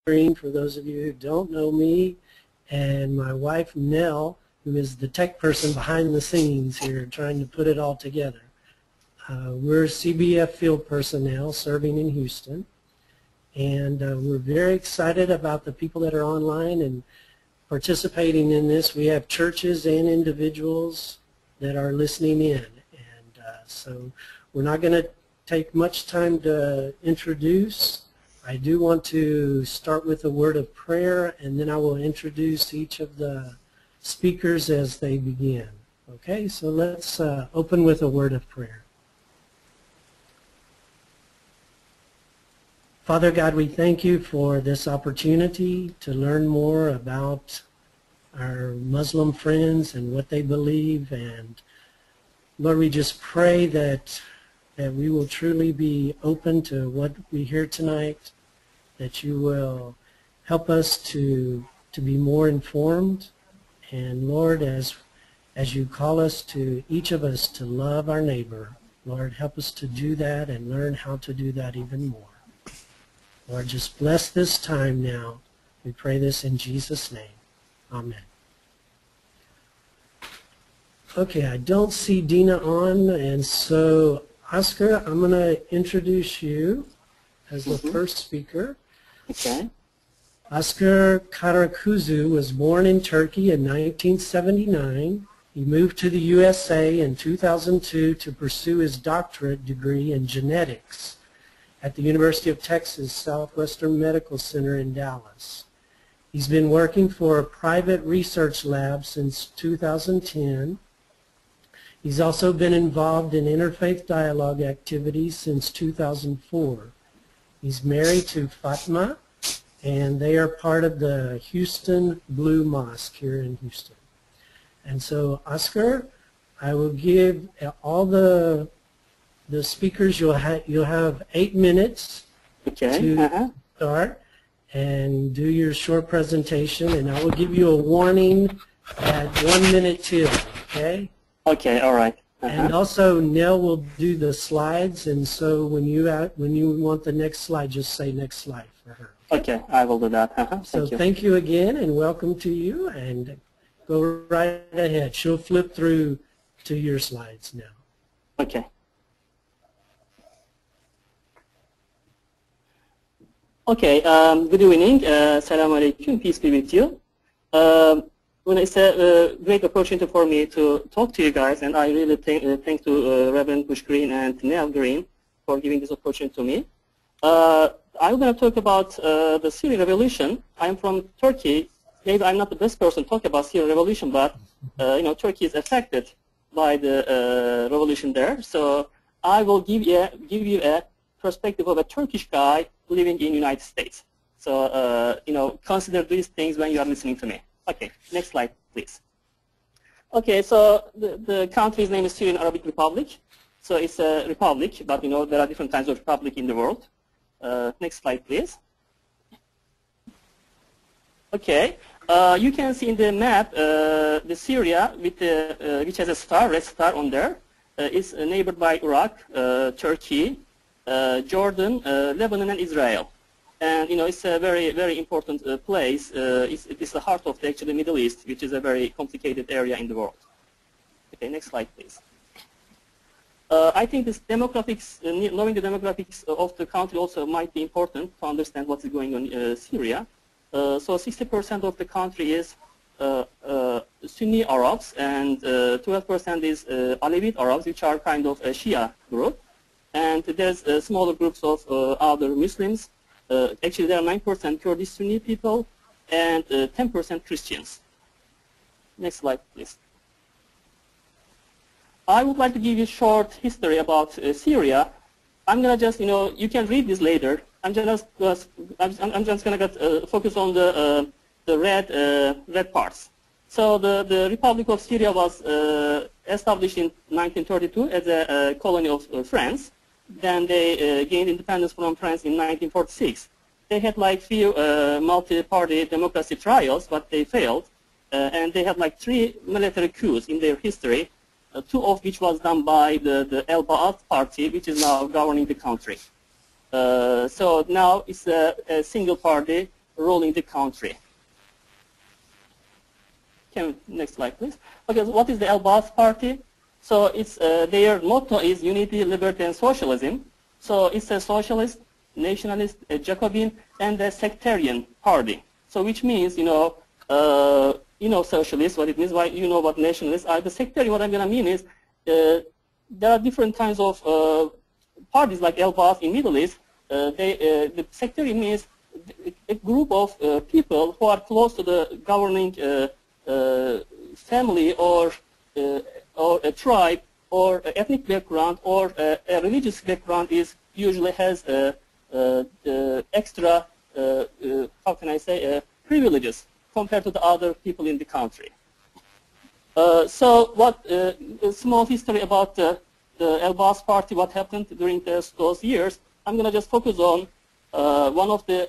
Green, for those of you who don't know me, and my wife Nell, who is the tech person behind the scenes here trying to put it all together. We're CBF field personnel serving in Houston, and we're very excited about the people that are online and participating in this. We have churches and individuals that are listening in, and so we're not going to take much time to introduce. I do want to start with a word of prayer, and then I will introduce each of the speakers as they begin. Okay, so let's open with a word of prayer. Father God, we thank you for this opportunity to learn more about our Muslim friends and what they believe. And Lord, we just pray that we will truly be open to what we hear tonight, that you will help us to be more informed. And Lord, as you call us to each of us to love our neighbor, Lord, help us to do that and learn how to do that even more. Lord, just bless this time now. We pray this in Jesus' name. Amen. Okay, I don't see Dina on, and so Oscar, I'm going to introduce you as the first speaker. Okay. Oscar Karakuzu was born in Turkey in 1979. He moved to the USA in 2002 to pursue his doctorate degree in genetics at the University of Texas Southwestern Medical Center in Dallas. He's been working for a private research lab since 2010. He's also been involved in interfaith dialogue activities since 2004. He's married to Fatma, and they are part of the Houston Blue Mosque here in Houston. And so, Oscar, I will give all the speakers, you'll have 8 minutes to start and do your short presentation, and I will give you a warning at 1 minute till, okay? Okay, all right. And also, Nell will do the slides, and so when you want the next slide, just say next slide for her. Okay, I will do that. Thank you again, and welcome to you, and go right ahead. She'll flip through to your slides now. Okay. Okay, good evening. Assalamu alaikum, peace be with you. It's a great opportunity for me to talk to you guys, and I really thank to Reverend Bush Green and Neil Green for giving this opportunity to me. I'm going to talk about the Syrian revolution. I'm from Turkey. Maybe I'm not the best person to talk about Syrian revolution, but Turkey is affected by the revolution there. So I will give you a perspective of a Turkish guy living in the United States. So consider these things when you are listening to me. Okay, next slide, please. Okay, so the country's name is Syrian Arabic Republic. So it's a republic, but there are different kinds of republic in the world. Next slide, please. Okay, you can see in the map the Syria with which has a star, red star on there, is neighbored by Iraq, Turkey, Jordan, Lebanon, and Israel. And it's a very, very important place. It's the heart of the Middle East, which is a very complicated area in the world. Okay, next slide, please. I think this demographics, knowing the demographics of the country also might be important to understand what's going on in Syria. So 60% of the country is Sunni Arabs, and 12% is Alevite Arabs, which are kind of a Shia group. And there's smaller groups of other Muslims. Actually, there are 9% Kurdish Sunni people and 10% Christians. Next slide, please. I would like to give you a short history about Syria. I'm gonna just, you can read this later. I'm just gonna focus on the red parts. So the Republic of Syria was established in 1932 as a colony of France. Then they gained independence from France in 1946. They had like few multi-party democracy trials, but they failed. And they had like 3 military coups in their history, 2 of which was done by the El Ba'ath party, which is now governing the country. So now it's a single party ruling the country. Next slide, please. Okay, so what is the Al-Baath Party? So it's their motto is unity, liberty, and socialism. So it's a socialist, nationalist, a Jacobin, and a sectarian party. So which means, socialist, what it means, why you know what nationalists are. The sectarian, what I'm going to mean is there are different kinds of parties like Al-Baath in Middle East. The sectarian means a group of people who are close to the governing family or a tribe or ethnic background or a religious background is usually has extra, how can I say, privileges compared to the other people in the country. So what, a small history about the Al-Baath Party, what happened during those years. I'm going to just focus on one of the,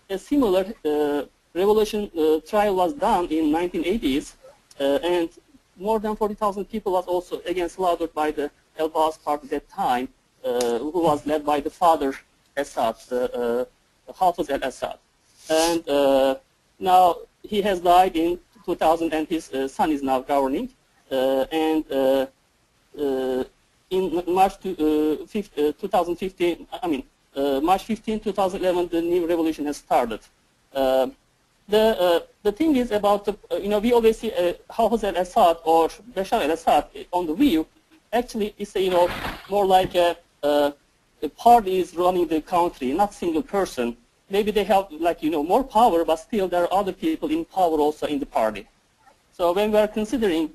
a similar revolution trial was done in 1980s, and more than 40,000 people was also again slaughtered by the Al-Baath Party at that time, who was led by the father Assad, Hafez al-Assad. And now he has died in 2000 and his son is now governing. In March 2015, March 15, 2011, the new revolution has started. The thing is about, we always see Hafez al-Assad or Bashar al-Assad on the view. Actually, it's more like a party is running the country, not single person. Maybe they have more power, but still there are other people in power also in the party. So when we are considering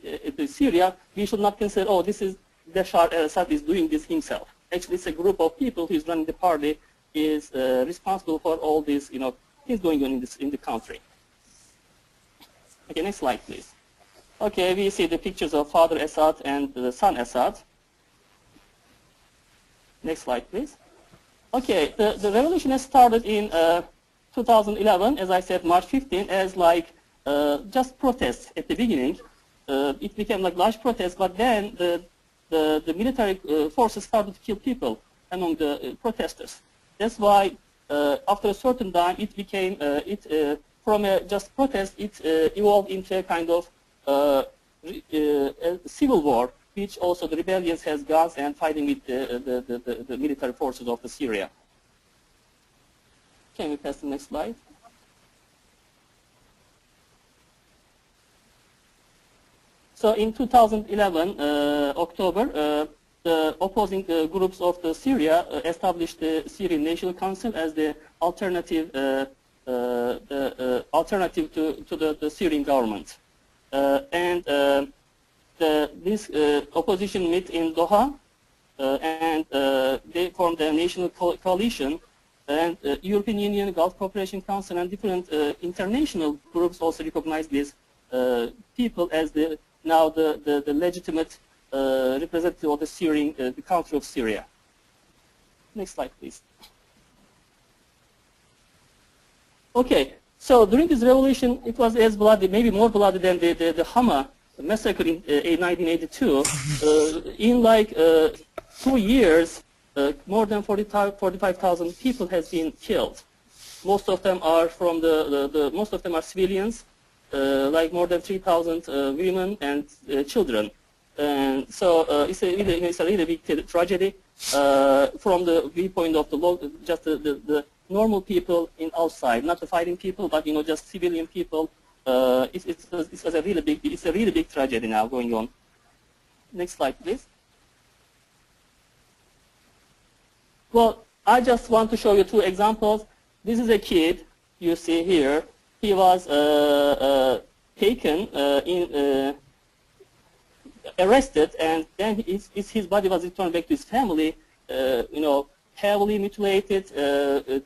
Syria, we should not consider, oh, this is Bashar al-Assad is doing this himself. Actually, it's a group of people who is running the party, is responsible for all these things going on in the country. Okay, next slide, please. Okay, we see the pictures of Father Assad and the son Assad. Next slide, please. Okay, the revolution has started in 2011, as I said, March 15, as just protests at the beginning. It became like large protests, but then the military forces started to kill people among the protesters. That's why after a certain time it became, from a just protest, it evolved into a kind of a civil war, which also the rebellions has guns and fighting with the military forces of the Syria. Can we pass the next slide? So in 2011, October, the opposing groups of the Syria established the Syrian National Council as the alternative, alternative to the Syrian government. This opposition met in Doha, and they formed a national coalition, and European Union, Gulf Cooperation Council, and different international groups also recognize these people as the legitimate representative of the Syrian, the country of Syria. Next slide, please. Okay, so during this revolution, it was as bloody, maybe more bloody than the Hama massacre in 1982. In 2 years, more than 45,000 people has been killed. Most of them are from most of them are civilians, more than 3,000 women and children. And so it's a really big tragedy from the viewpoint of the normal people outside, not the fighting people, but just civilian people. It's a really big tragedy now going on. Next slide, please. Well, I just want to show you 2 examples. This is a kid you see here. He was taken, arrested, and then his body was returned back to his family. Heavily mutilated,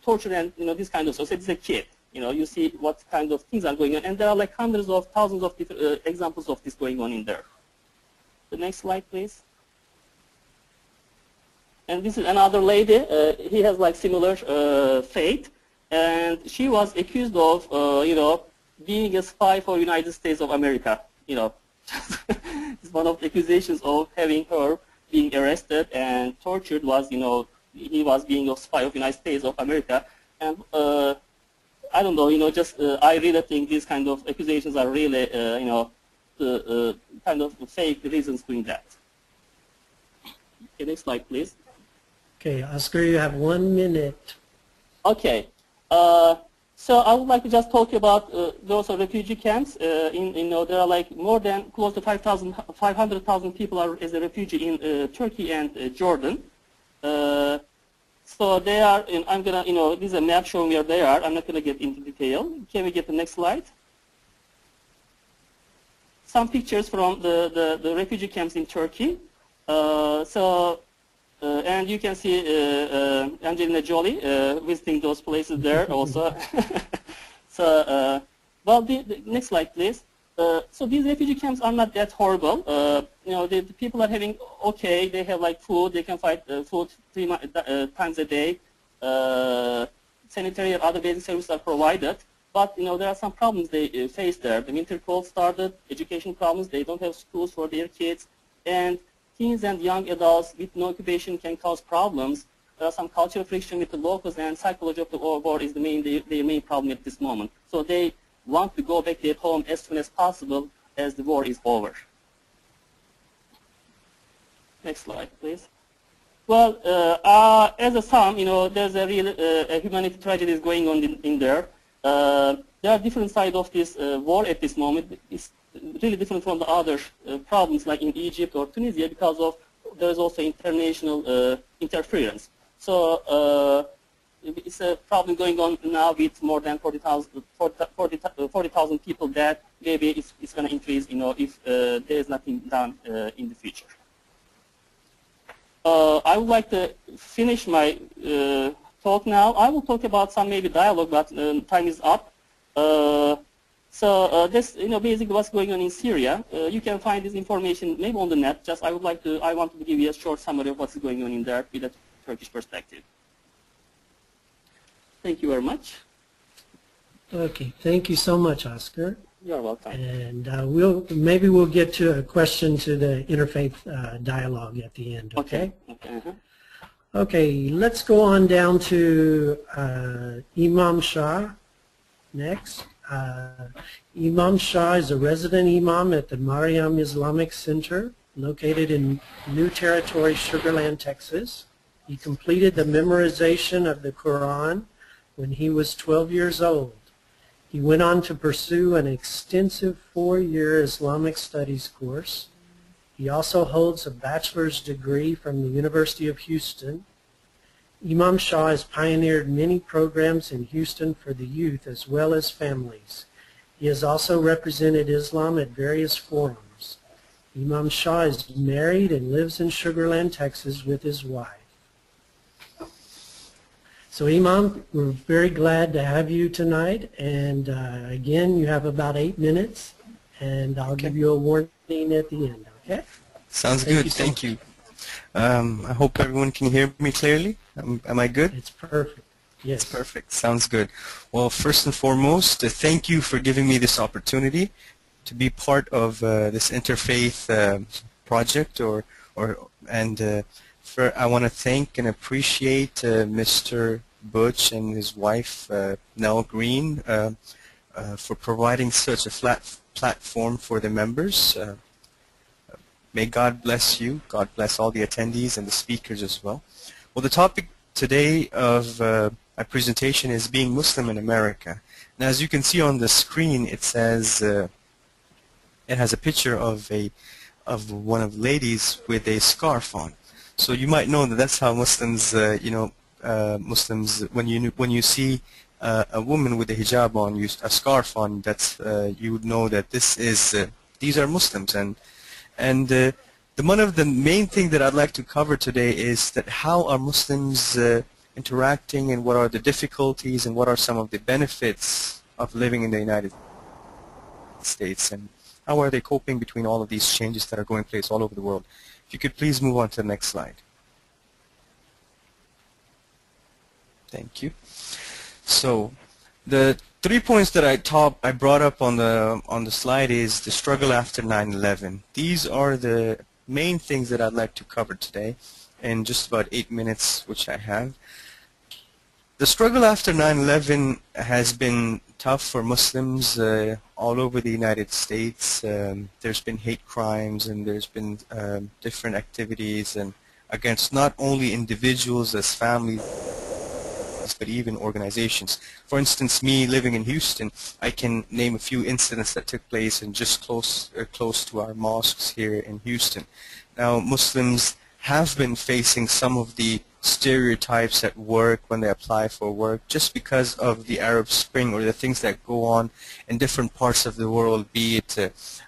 tortured, and this kind of stuff. So it's a kid. You see what kind of things are going on, and there are hundreds of thousands of different examples of this going on in there. The next slide, please. And this is another lady. He has similar fate, and she was accused of, being a spy for United States of America. It's one of the accusations of having her being arrested and tortured was, he was being a spy of United States of America. And I don't know, just I really think these kind of accusations are really, kind of fake reasons doing that. Okay, next slide, please. Okay, Oscar, you have 1 minute. Okay. So I would like to just talk about those refugee camps. There are like more than close to 500,000 people are as a refugee in Turkey and Jordan. So they are, I'm gonna, this is a map showing where they are. I'm not gonna get into detail. Can we get the next slide? Some pictures from the refugee camps in Turkey. And you can see Angelina Jolie visiting those places there also. So, well, the next slide, please. So these refugee camps are not that horrible. The people are having okay. They have like food. They can find food 3 times a day. Sanitary or other basic services are provided. But there are some problems they face there. The winter cold started. Education problems. They don't have schools for their kids, and teens and young adults with no occupation can cause problems. There are some cultural friction with the locals, and psychology of the war is their main problem at this moment. So they want to go back to their home as soon as possible as the war is over. Next slide, please. Well, as a sum, there's a real humanitarian tragedy going on in there. There are different sides of this war at this moment. It's really different from the other problems like in Egypt or Tunisia because of there's also international interference. So it's a problem going on now with more than 40,000 people dead. Maybe it's going to increase, if there is nothing done in the future. I would like to finish my talk now. I will talk about some maybe dialogue, but time is up. So this, basically what's going on in Syria. You can find this information maybe on the net. Just I wanted to give you a short summary of what's going on in there with a Turkish perspective. Thank you very much. Okay, thank you so much, Oscar. You're welcome. And maybe we'll get to a question to the interfaith dialogue at the end. Okay. Okay. Okay, let's go on down to Imam Shah next. Imam Shah is a resident imam at the Mariam Islamic Center located in New Territory, Sugar Land, Texas. He completed the memorization of the Quran when he was 12 years old. He went on to pursue an extensive 4-year Islamic studies course. He also holds a bachelor's degree from the University of Houston. Imam Shah has pioneered many programs in Houston for the youth as well as families. He has also represented Islam at various forums. Imam Shah is married and lives in Sugar Land, Texas with his wife. So Imam, we're very glad to have you tonight, and again, you have about 8 minutes, and I'll give you a warning at the end, okay? Sounds good, thank you. I hope everyone can hear me clearly. Am I good? It's perfect. Yes. It's perfect. Sounds good. Well, first and foremost, thank you for giving me this opportunity to be part of this interfaith project. I want to thank and appreciate Mr. Butch and his wife, Nell Green, for providing such a flat platform for the members. May God bless you. God bless all the attendees and the speakers as well. Well, the topic today of my presentation is being Muslim in America. Now, as you can see on the screen, it says it has a picture of one of the ladies with a scarf on. So you might know that that's how Muslims, Muslims, when you see a woman with a hijab on, a scarf on, that's you would know that these are Muslims. And one of the main thing that I'd like to cover today is that how are Muslims interacting, and what are the difficulties, and what are some of the benefits of living in the United States, and how are they coping between all of these changes that are going place all over the world. If you could please move on to the next slide. Thank you. So the 3 points that I brought up on the slide is the struggle after 9/11. These are the main things that I'd like to cover today in just about 8 minutes, which I have. The struggle after 9/11 has been tough for Muslims all over the United States. There's been hate crimes and there's been different activities and against not only individuals as families but even organizations. For instance, me living in Houston, I can name a few incidents that took place and just close to our mosques here in Houston. Now, Muslims have been facing some of the stereotypes at work when they apply for work just because of the Arab Spring or the things that go on in different parts of the world, be it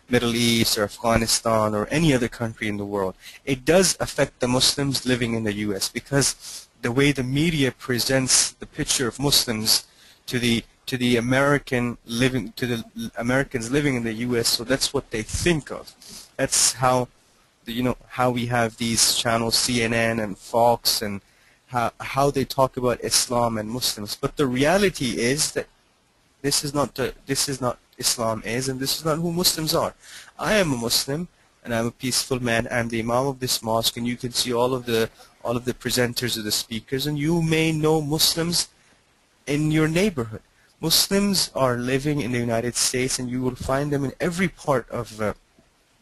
Middle East or Afghanistan or any other country in the world. It does affect the Muslims living in the U.S. because the way the media presents the picture of Muslims to the Americans living in the U.S., so that's what they think of. That's how how we have these channels, CNN and Fox, and how they talk about Islam and Muslims. But the reality is that this is not Islam is, and this is not who Muslims are. I am a Muslim, and I'm a peaceful man. I'm the Imam of this mosque, and you can see all of the presenters or the speakers, and you may know Muslims in your neighborhood. Muslims are living in the United States, and you will find them in every part of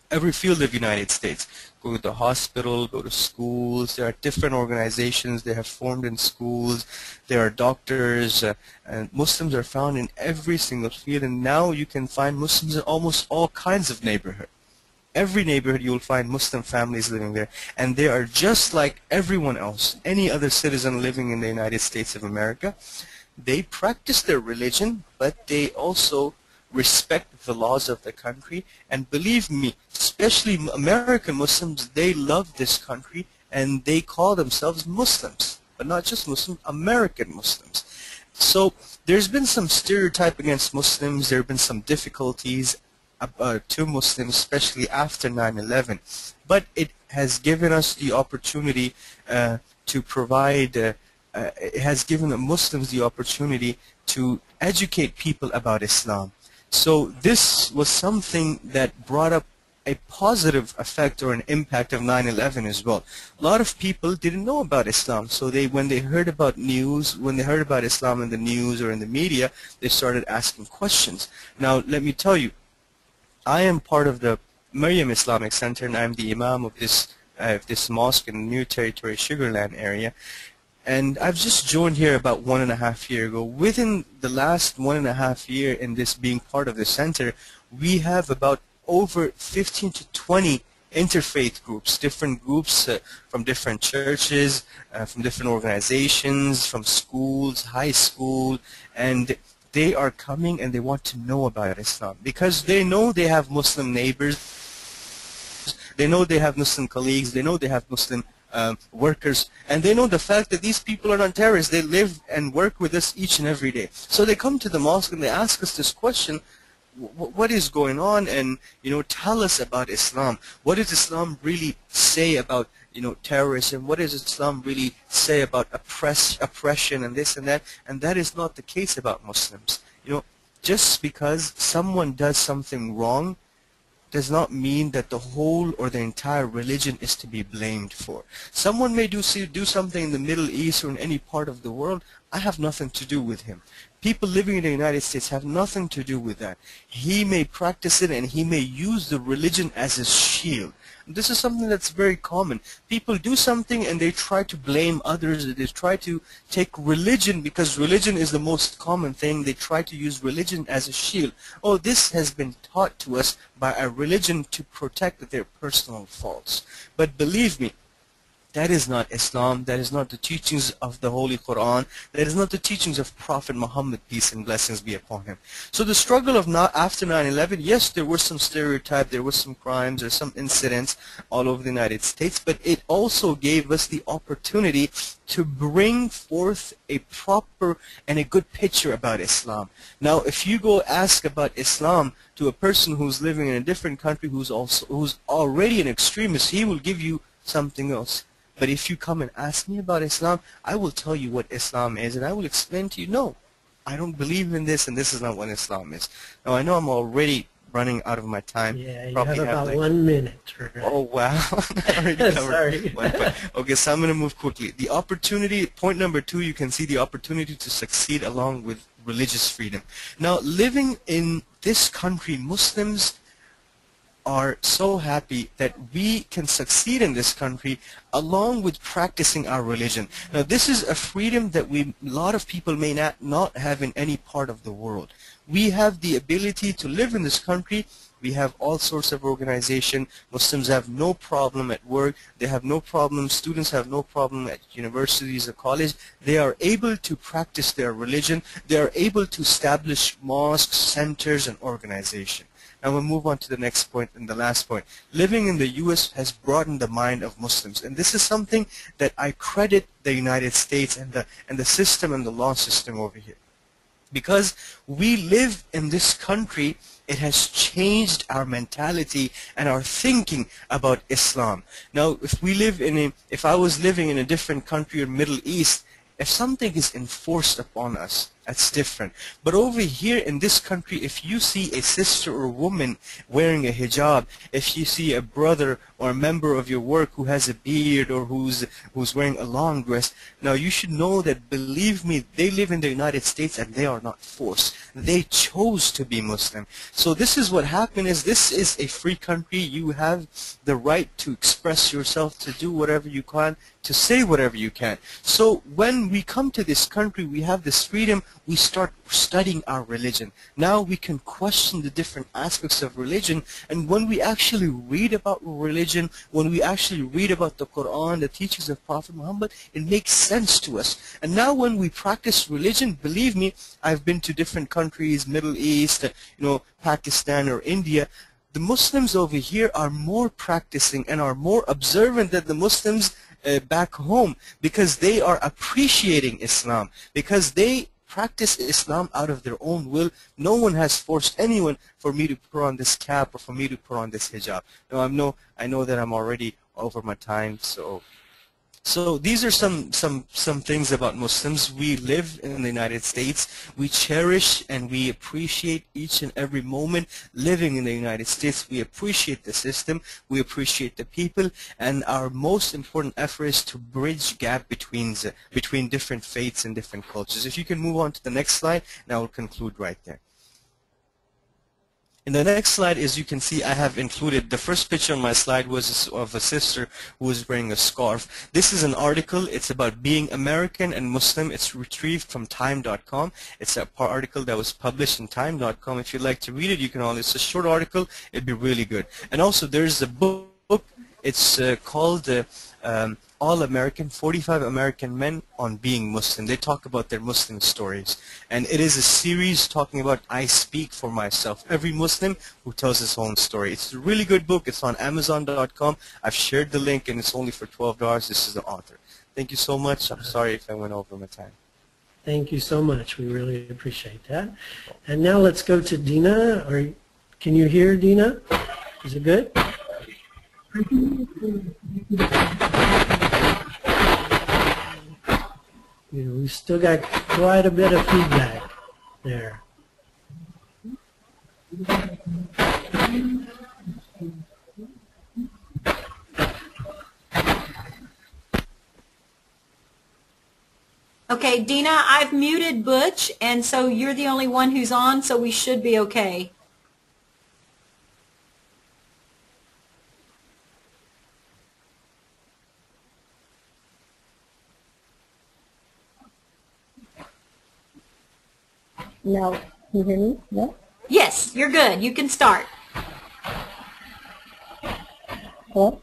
every field of the United States. Go to the hospital, go to schools. There are different organizations they have formed in schools. There are doctors, and Muslims are found in every single field. And now you can find Muslims in almost all kinds of neighborhoods. Every neighborhood you will find Muslim families living there, and they are just like everyone else, any other citizen living in the United States of America. They practice their religion, but they also respect the laws of the country, and believe me, especially American Muslims, they love this country and they call themselves Muslims, but not just Muslims, American Muslims. So there's been some stereotype against Muslims. There have been some difficulties to Muslims, especially after 9/11, but it has given us the opportunity to provide it has given the Muslims the opportunity to educate people about Islam. So this was something that brought up a positive effect or an impact of 9/11 as well. A lot of people didn't know about Islam, so when they heard about Islam in the news or in the media, they started asking questions. Now, let me tell you, I am part of the Maryam Islamic Center, and I'm the Imam of this mosque in the New Territory Sugarland area. And I've just joined here about 1.5 years ago. Within the last 1.5 years in this being part of the center, we have about over 15 to 20 interfaith groups, different groups from different churches, from different organizations, from schools, high school, and they are coming and they want to know about Islam because they know they have Muslim neighbors, they know they have Muslim colleagues, they know they have Muslim workers, and they know the fact that these people are not terrorists. They live and work with us each and every day. So they come to the mosque and they ask us this question: what is going on? And tell us about Islam. What does Islam really say about terrorism? What does Islam really say about oppression and this and that? And that is not the case about Muslims. Just because someone does something wrong does not mean that the whole or the entire religion is to be blamed for. Someone may do something in the Middle East or in any part of the world. I have nothing to do with him. People living in the United States have nothing to do with that. He may practice it and he may use the religion as his shield. This is something that's very common. People do something and they try to blame others. They try to take religion, because religion is the most common thing. They try to use religion as a shield. Oh, this has been taught to us by a religion to protect their personal faults. But believe me, that is not Islam. That is not the teachings of the Holy Quran. That is not the teachings of Prophet Muhammad, peace and blessings be upon him. So the struggle of after 9/11, yes, there were some stereotypes, there were some crimes, there were some incidents all over the United States, but it also gave us the opportunity to bring forth a proper and a good picture about Islam. Now, if you go ask about Islam to a person who's living in a different country, who's already an extremist, he will give you something else. But if you come and ask me about Islam, I will tell you what Islam is, and I will explain to you, no, I don't believe in this, and this is not what Islam is. Now, I know I'm already running out of my time. Yeah, you Probably have about like, 1 minute. Right? Oh, wow. I already covered Sorry. one point. Okay, so I'm going to move quickly. The opportunity, point number 2, you can see the opportunity to succeed along with religious freedom. Now, living in this country, Muslims are so happy that we can succeed in this country along with practicing our religion. Now, this is a freedom that a lot of people may not have in any part of the world. We have the ability to live in this country. We have all sorts of organization. Muslims have no problem at work. They have no problem. Students have no problem at universities or college. They are able to practice their religion. They are able to establish mosques, centers, and organization. Now we'll move on to the next point and the last point. Living in the U.S. has broadened the mind of Muslims, and this is something that I credit the United States and the system and the law system over here. Because we live in this country, it has changed our mentality and our thinking about Islam. Now, if I was living in a different country or Middle East, if something is enforced upon us, that's different. But over here in this country, if you see a sister or a woman wearing a hijab, if you see a brother or a member of your work who has a beard or who's wearing a long dress, now you should know that, believe me, they live in the United States and they are not forced. They chose to be Muslim. So this is what happened is this is a free country. You have the right to express yourself, to do whatever you can, to say whatever you can. So when we come to this country, we have this freedom. We start studying our religion. Now we can question the different aspects of religion, and when we actually read about religion, when we actually read about the Quran, the teachings of Prophet Muhammad, it makes sense to us. And now when we practice religion, believe me, I've been to different countries, Middle East, Pakistan or India. The Muslims over here are more practicing and are more observant than the Muslims back home, because they are appreciating Islam, because they practice Islam out of their own will. No one has forced anyone for me to put on this cap or for me to put on this hijab. Now I know that I'm already over my time, so these are some things about Muslims. We live in the United States. We cherish and we appreciate each and every moment living in the United States. We appreciate the system. We appreciate the people. And our most important effort is to bridge gap between different faiths and different cultures. If you can move on to the next slide, and I will conclude right there. In the next slide, as you can see, I have included, the first picture on my slide was of a sister who was wearing a scarf. This is an article. It's about being American and Muslim. It's retrieved from time.com. It's an article that was published in time.com. If you'd like to read it, you can it's a short article. It'd be really good. And also, there's a book. It's called All American, 45 American Men on Being Muslim. They talk about their Muslim stories. And it is a series talking about I speak for myself. Every Muslim who tells his own story. It's a really good book. It's on Amazon.com. I've shared the link and it's only for $12. This is the author. Thank you so much. I'm sorry if I went over my time. Thank you so much. We really appreciate that. And now let's go to Dina. Or can you hear Dina? Is it good? We've still got quite a bit of feedback there. Okay, Dina, I've muted Butch, and so you're the only one who's on, so we should be okay. No. Can you hear me? No? Yes, you're good. You can start. Hello?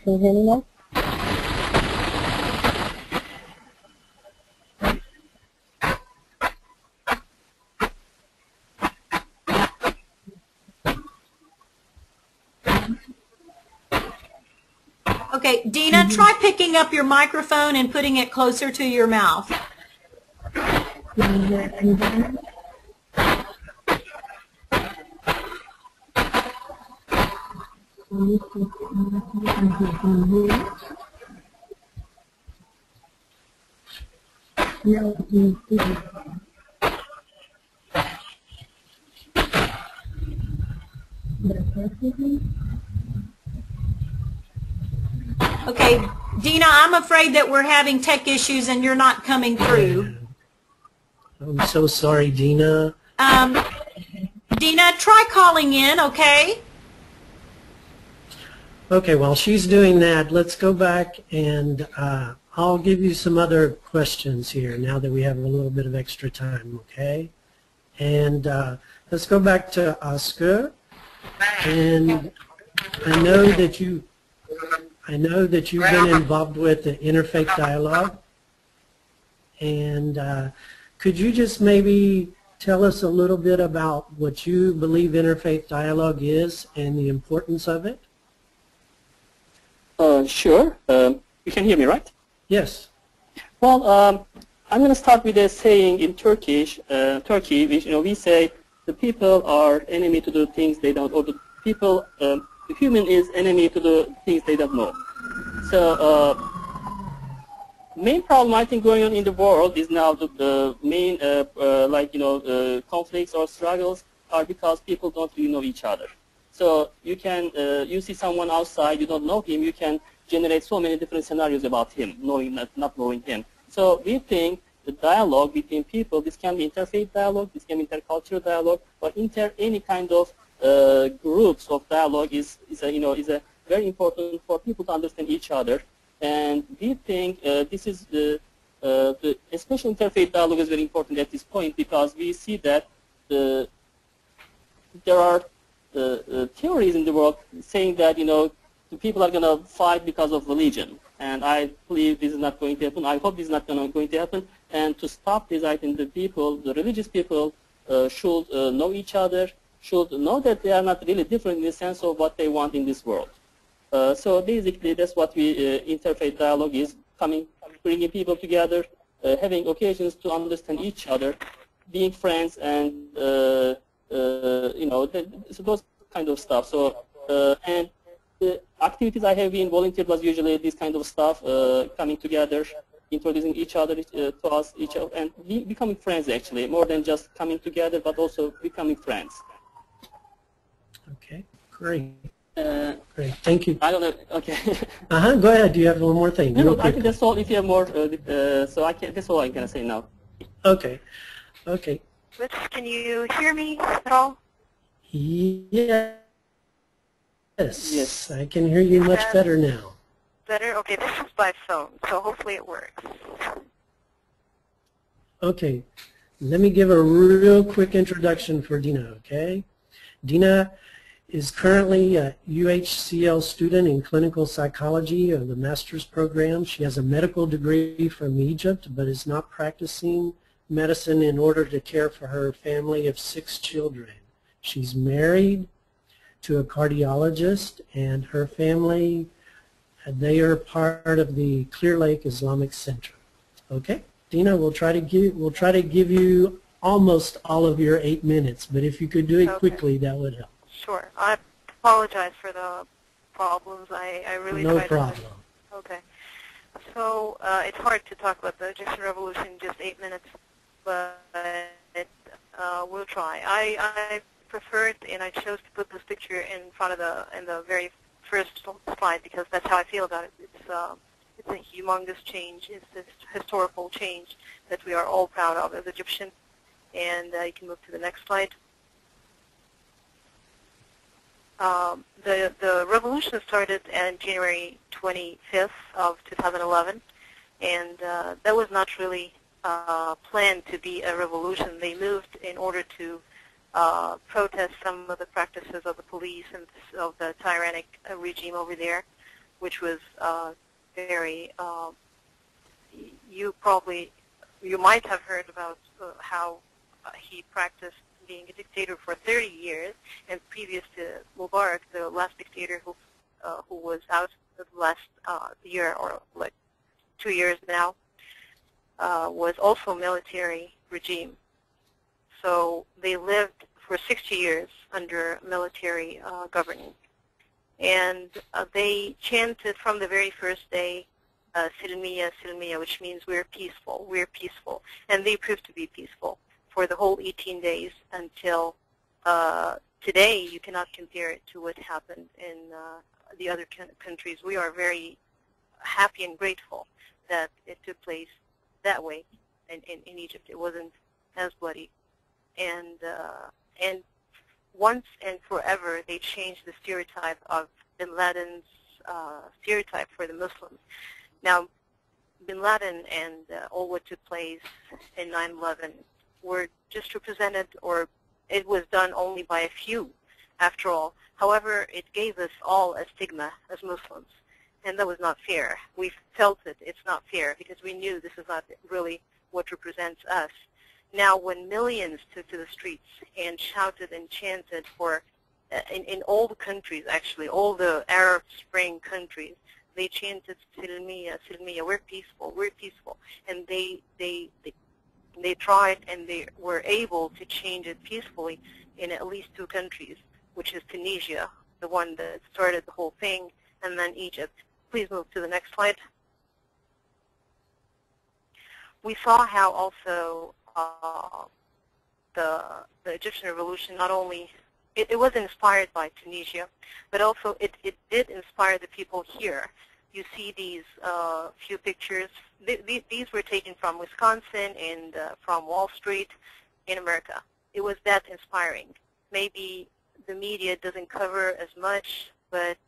Can you hear me now? Okay, Dina, try picking up your microphone and putting it closer to your mouth. Can you hear me? No, Okay, Dina, I'm afraid that we're having tech issues and you're not coming through. I'm so sorry, Dina. Dina, try calling in, okay? Okay, while she's doing that, let's go back and I'll give you some other questions here now that we have a little bit of extra time, okay? And let's go back to Oscar. And I know that you've been involved with the Interfaith Dialogue. And could you just maybe tell us a little bit about what you believe Interfaith Dialogue is and the importance of it? Sure. You can hear me, right? Yes. Well, I'm going to start with a saying in Turkey, which we say the people are enemy to do things they don't, or the people, the human is enemy to do things they don't know. So, main problem I think going on in the world is now the main, conflicts or struggles are because people don't really know each other. So you can, you see someone outside, you don't know him, you can generate so many different scenarios about him, knowing not knowing him. So we think the dialogue between people, this can be interfaith dialogue, this can be intercultural dialogue, or any kind of groups of dialogue is a very important for people to understand each other. And we think this is especially interfaith dialogue is very important at this point because we see that there are theories in the world saying that the people are going to fight because of religion, and I believe this is not going to happen. I hope this is not going to happen. And to stop this, I think the religious people should know each other, should know that they are not really different in the sense of what they want in this world. So basically, that's what interfaith dialogue is: bringing people together, having occasions to understand each other, being friends, and so those kind of stuff. So and the activities I have been volunteered was usually this kind of stuff, coming together, introducing each other to us, and becoming friends actually, more than just coming together, but also becoming friends. Okay, great. Great, thank you. I don't know. Okay. Go ahead. Do you have one more thing? No, I think that's all. If you have more, so I can. That's all I'm gonna say now. Okay. Okay. Rich, can you hear me at all? Yes. Yes. I can hear you much better now. Better? Okay, this is by phone, so hopefully it works. Okay. Let me give a real quick introduction for Dina, okay? Dina is currently a UHCL student in clinical psychology of the master's program. She has a medical degree from Egypt, but is not practicing medicine in order to care for her family of 6 children. She's married to a cardiologist, and her family, they are part of the Clear Lake Islamic Center. Okay, Dina, we'll try to give you almost all of your 8 minutes, but if you could do it quickly, that would help. Sure. I apologize for the problems. I really no tried problem. to. Okay. So it's hard to talk about the Egyptian Revolution in just 8 minutes, but we'll try. I preferred, and I chose to put this picture in front of the very first slide because that's how I feel about it. It's a humongous change. It's this historical change that we are all proud of as Egyptians. And you can move to the next slide. The revolution started on January 25th of 2011, and that was not really planned to be a revolution. They moved in order to protest some of the practices of the police and of the tyrannic regime over there, which was very, you might have heard about how he practiced being a dictator for 30 years, and previous to Mubarak, the last dictator who was out the last year or like 2 years now, was also a military regime. So they lived for 60 years under military governance. And they chanted from the very first day Silmiya, Silmiya, which means we're peaceful. And they proved to be peaceful for the whole 18 days until today. You cannot compare it to what happened in the other countries. We are very happy and grateful that it took place that way in Egypt. It wasn't as bloody. And once and forever, they changed the stereotype of bin Laden's stereotype for the Muslims. Now, bin Laden and all what took place in 9/11 were just represented, or it was done only by a few, after all. However, it gave us all a stigma as Muslims, and that was not fair. We felt it. It's not fair because we knew this is not really what represents us. Now, when millions took to the streets and shouted and chanted for, in all the countries, actually, all the Arab Spring countries, they chanted Silmiya, Silmiya, we're peaceful, and they tried and they were able to change it peacefully in at least 2 countries, which is Tunisia, the one that started the whole thing, and then Egypt. Please move to the next slide. We saw how also the Egyptian revolution not only, it was inspired by Tunisia, but also it did inspire the people here. You see these few pictures. These were taken from Wisconsin and from Wall Street in America. It was that inspiring. Maybe the media doesn't cover as much, but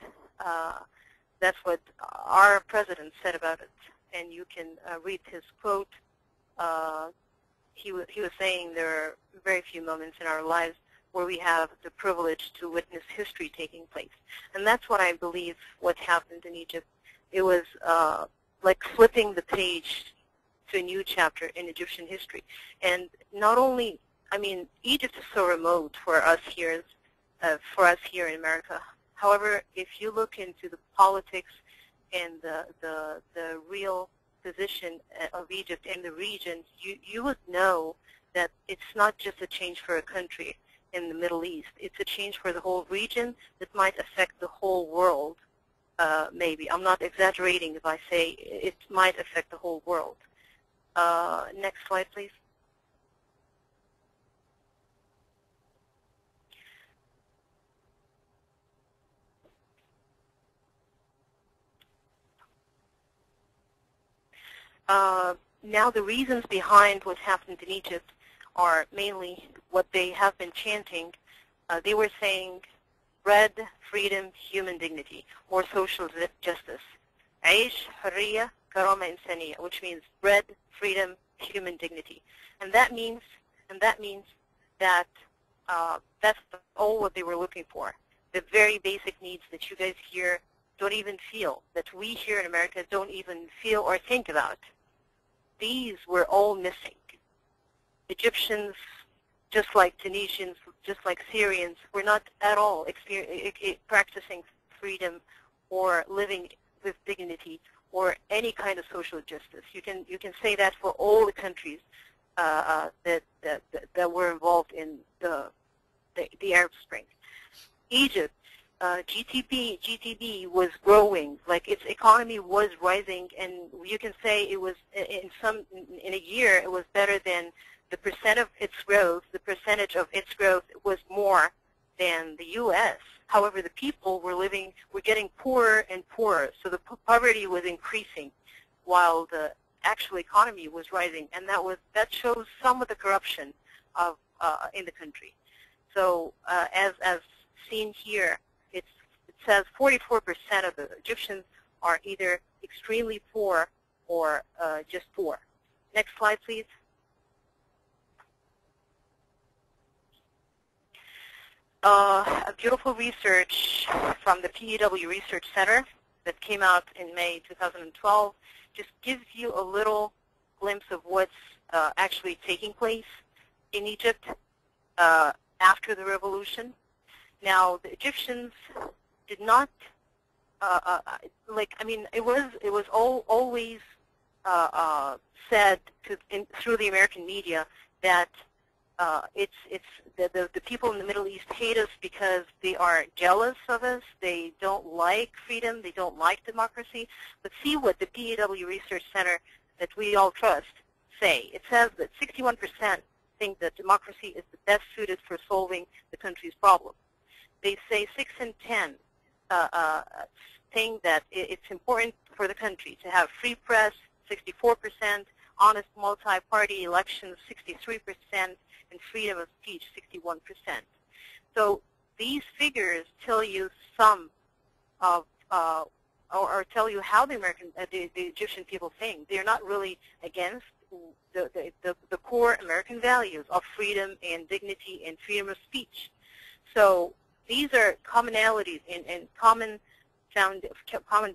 that's what our president said about it. And you can read his quote. He was saying there are very few moments in our lives where we have the privilege to witness history taking place. And that's what I believe what happened in Egypt. It was like flipping the page to a new chapter in Egyptian history. And not only, I mean, Egypt is so remote for us here in America. However, if you look into the politics and the real position of Egypt in the region, you would know that it's not just a change for a country in the Middle East. It's a change for the whole region that might affect the whole world, maybe. I'm not exaggerating if I say it might affect the whole world. Next slide, please. Now the reasons behind what happened in Egypt are mainly what they have been chanting. They were saying bread, freedom, human dignity, or social justice. Aish, Hurriya, Karama Insaniya, which means bread, freedom, human dignity. And that means that that's all what they were looking for. The very basic needs that you guys here don't even feel, that we here in America don't even feel or think about. These were all missing. Egyptians, just like Tunisians, just like Syrians, were not at all practicing freedom or living with dignity or any kind of social justice. You can say that for all the countries that were involved in the Arab Spring. Egypt, GDP was growing, like its economy was rising, and you can say it was in a year it was better than the percentage of its growth was more than the U.S. However, the people were getting poorer and poorer, so the poverty was increasing while the actual economy was rising, and that shows some of the corruption of in the country. So as seen here, it says 44% of the Egyptians are either extremely poor or just poor. Next slide, please. A beautiful research from the PEW Research Center that came out in May 2012 just gives you a little glimpse of what's actually taking place in Egypt after the revolution. Now, the Egyptians did not, it was always said through the American media that it's the people in the Middle East hate us because they are jealous of us. They don't like freedom. They don't like democracy. But see what the PAW Research Center that we all trust say. It says that 61% think that democracy is the best suited for solving the country's problems. They say 6 in 10 think that it's important for the country to have free press, 64%, honest multi-party elections, 63%, and freedom of speech, 61%. So these figures tell you some of, or tell you how the the Egyptian people think. They're not really against the core American values of freedom and dignity and freedom of speech. So these are commonalities and common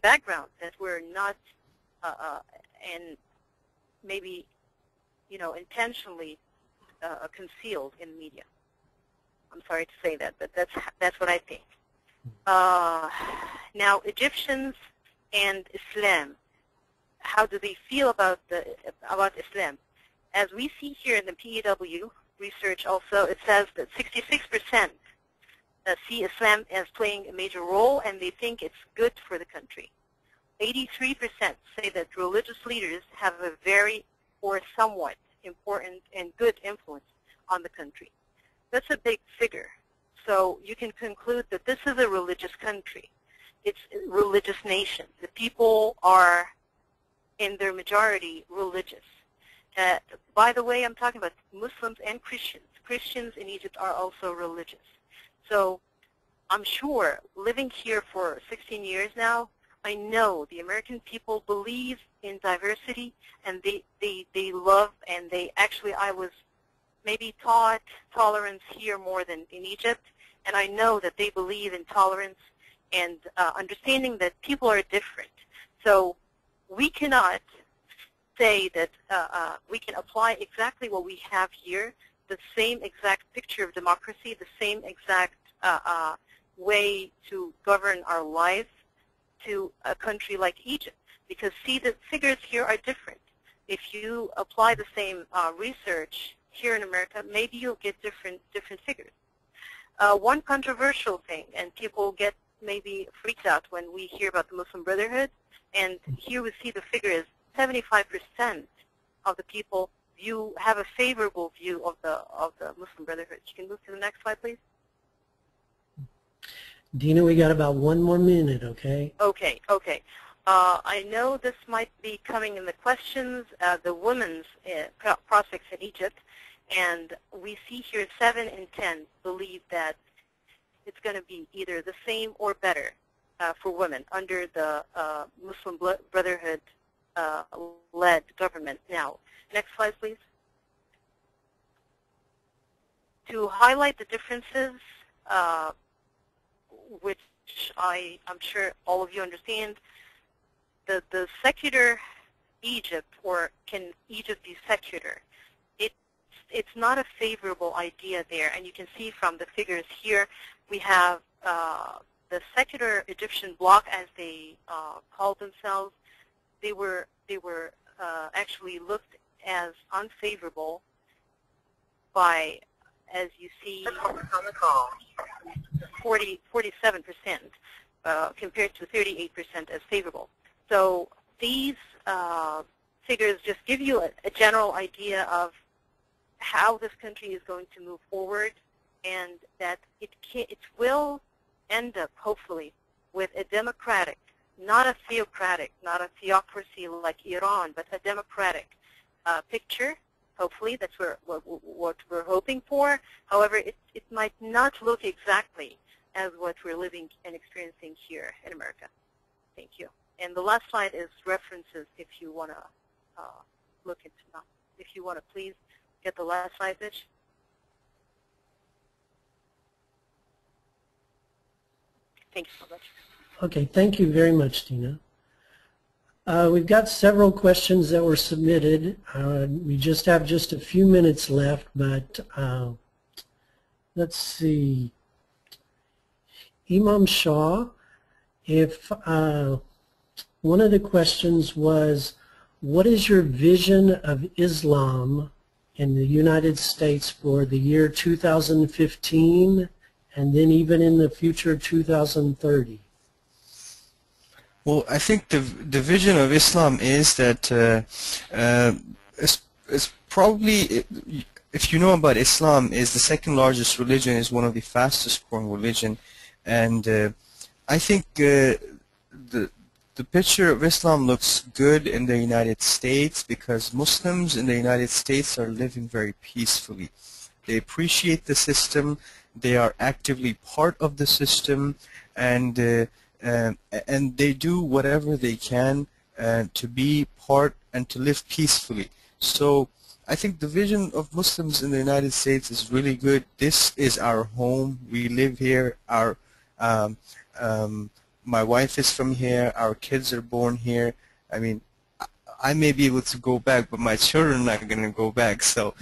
backgrounds that were not and maybe intentionally concealed in the media. I'm sorry to say that, but that's what I think. Now, Egyptians and Islam, how do they feel about Islam? As we see here in the PAW research also, it says that 66% see Islam as playing a major role, and they think it's good for the country. 83% say that religious leaders have a very or somewhat important and good influence on the country. That's a big figure. So you can conclude that this is a religious country. It's a religious nation. The people are, in their majority, religious. By the way, I'm talking about Muslims and Christians. Christians in Egypt are also religious. So I'm sure, living here for 16 years now, I know the American people believe in diversity, and they love, and they actually, I was maybe taught tolerance here more than in Egypt, and I know that they believe in tolerance and understanding that people are different. So we cannot say that we can apply exactly what we have here, the same exact picture of democracy, the same exact way to govern our lives to a country like Egypt. Because see, the figures here are different. If you apply the same research here in America, maybe you'll get different figures. One controversial thing, and people get maybe freaked out when we hear about the Muslim Brotherhood, and here we see the figure is 75% of the people have a favorable view of the Muslim Brotherhood. You can move to the next slide, please. Dina, we got about 1 more minute, okay? Okay. I know this might be coming in the questions, the women's prospects in Egypt, and we see here 7 in 10 believe that it's going to be either the same or better for women under the Muslim Brotherhood led government. Now, next slide, please. To highlight the differences, which I'm sure all of you understand, the secular Egypt, or can Egypt be secular? It's not a favorable idea there, and you can see from the figures here, we have the secular Egyptian bloc, as they called themselves. They were actually looked as unfavorable by, as you see, 47% compared to 38% as favorable. So these figures just give you a general idea of how this country is going to move forward, and that it will end up, hopefully, with a democratic, not a theocratic, not a theocracy like Iran, but a democratic picture. Hopefully, that's what we're hoping for. However, it might not look exactly as what we're living and experiencing here in America. Thank you. And the last slide is references if you want to look into them. If you want to please get the last slide, Mitch. Thank you so much. Okay, thank you very much, Dina. We've got several questions that were submitted. We just have a few minutes left, but let's see. Imam Shah, if one of the questions was, what is your vision of Islam in the United States for the year 2015 and then even in the future 2030? Well, I think the vision of Islam is that it's probably, if you know about Islam, is the second largest religion, is one of the fastest growing religion, and I think the picture of Islam looks good in the United States because Muslims in the United States are living very peacefully. They appreciate the system, they are actively part of the system, and they do whatever they can to be part and to live peacefully. So I think the vision of Muslims in the United States is really good. This is our home. We live here. My wife is from here. Our kids are born here. I mean, I may be able to go back, but my children are not going to go back. So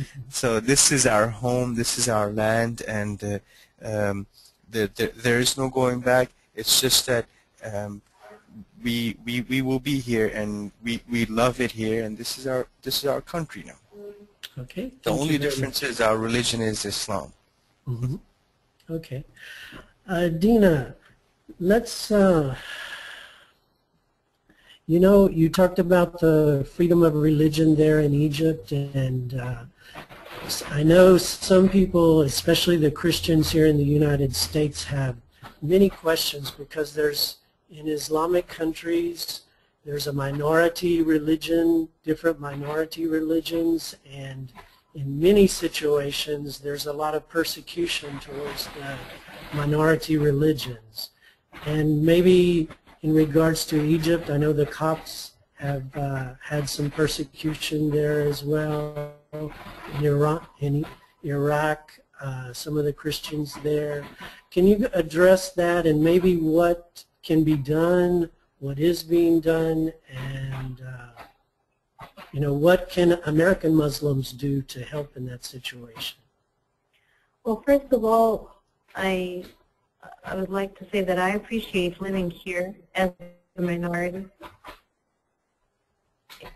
this is our home. This is our land, and there is no going back. It's just that we will be here, and we love it here, and this is our country now. Okay. The only difference is our religion is Islam. Mm-hmm. Okay. Dina, let's, you know, you talked about the freedom of religion there in Egypt, and I know some people, especially the Christians here in the United States, have many questions because there's, in Islamic countries, there's a minority religion, different minority religions, and in many situations there's a lot of persecution towards the minority religions. And maybe in regards to Egypt, I know the Copts have had some persecution there as well. In Iraq, some of the Christians there. Can you address that and maybe what can be done, what is being done, and you know, what can American Muslims do to help in that situation? Well, first of all, I would like to say that I appreciate living here as a minority.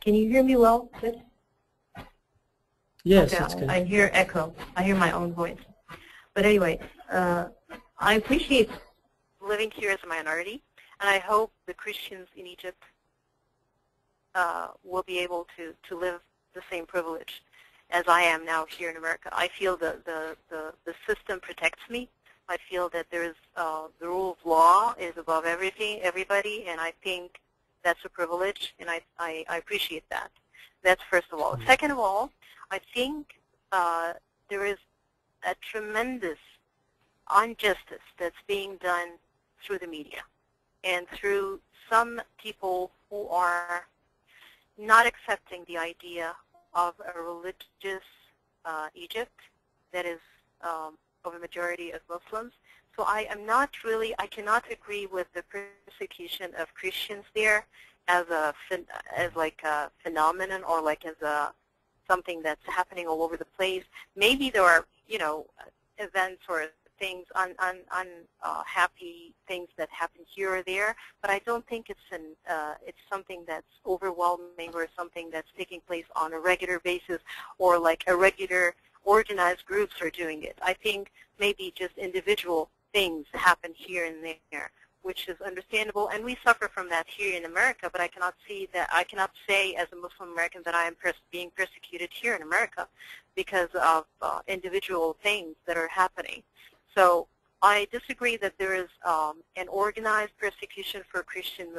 Can you hear me well? Good? Yes, okay, that's good. I hear echo. I hear my own voice. But anyway, I appreciate Living here as a minority, and I hope the Christians in Egypt will be able to live the same privilege as I am now here in America. I feel the system protects me. I feel that there is the rule of law is above everybody, and I think that's a privilege, and I appreciate that. That's first of all. Second of all, I think there is a tremendous injustice that's being done through the media and through some people who are not accepting the idea of a religious Egypt that is of a majority of Muslims. So I cannot agree with the persecution of Christians there as like a phenomenon or like as something that's happening all over the place. Maybe there are, you know, events or things, unhappy things that happen here or there, but I don't think it's something that's overwhelming or something that's taking place on a regular basis or like a regular organized groups are doing it. I think maybe just individual things happen here and there, which is understandable, and we suffer from that here in America, but I cannot say as a Muslim American that I am being persecuted here in America because of individual things that are happening. So I disagree that there is an organized persecution for Christian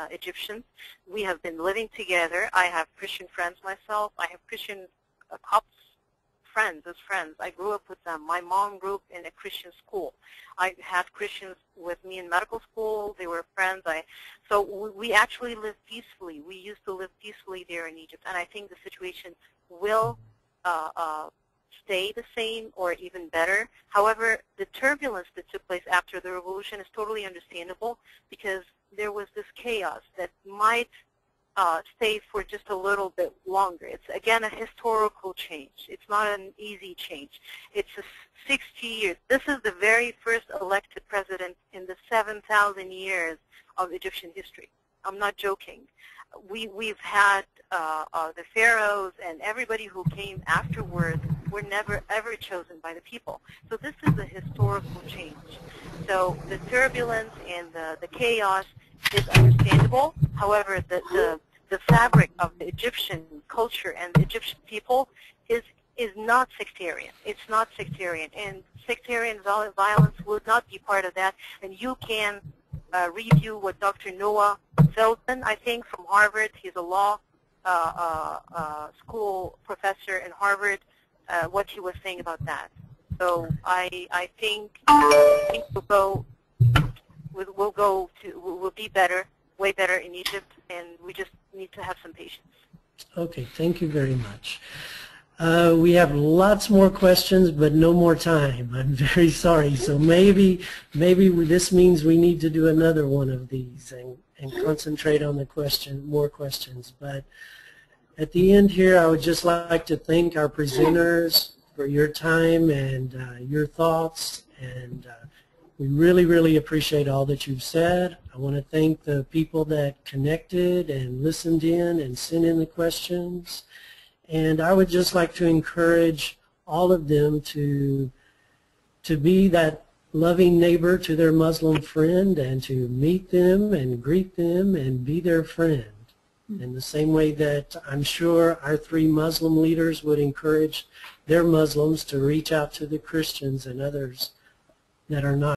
Egyptians. We have been living together. I have Christian friends myself. I have Christian Copts friends as friends. I grew up with them. My mom grew up in a Christian school. I had Christians with me in medical school. They were friends. So we actually lived peacefully. We used to live peacefully there in Egypt, and I think the situation will stay the same or even better. However, the turbulence that took place after the revolution is totally understandable because there was this chaos that might stay for just a little bit longer. It's, again, a historical change. It's not an easy change. It's 60 years. This is the very first elected president in the 7,000 years of Egyptian history. I'm not joking. we've had the pharaohs and everybody who came afterwards were never ever chosen by the people. So this is a historical change. So the turbulence and the chaos is understandable. However, the fabric of the Egyptian culture and the Egyptian people is not sectarian. It's not sectarian, and sectarian violence would not be part of that. And you can review what Dr. Noah Feldman, I think, from Harvard. He's a law school professor in Harvard. What he was saying about that. So I think we'll be better, way better in Egypt, and we just need to have some patience. Okay, thank you very much. We have lots more questions, but no more time. I'm very sorry. So maybe this means we need to do another one of these and concentrate on the more questions. But at the end here, I would just like to thank our presenters for your time and your thoughts, and we really, really appreciate all that you've said. I want to thank the people that connected and listened in and sent in the questions. And I would just like to encourage all of them to be that loving neighbor to their Muslim friend and to meet them and greet them and be their friend. In the same way that I'm sure our 3 Muslim leaders would encourage their Muslims to reach out to the Christians and others that are not.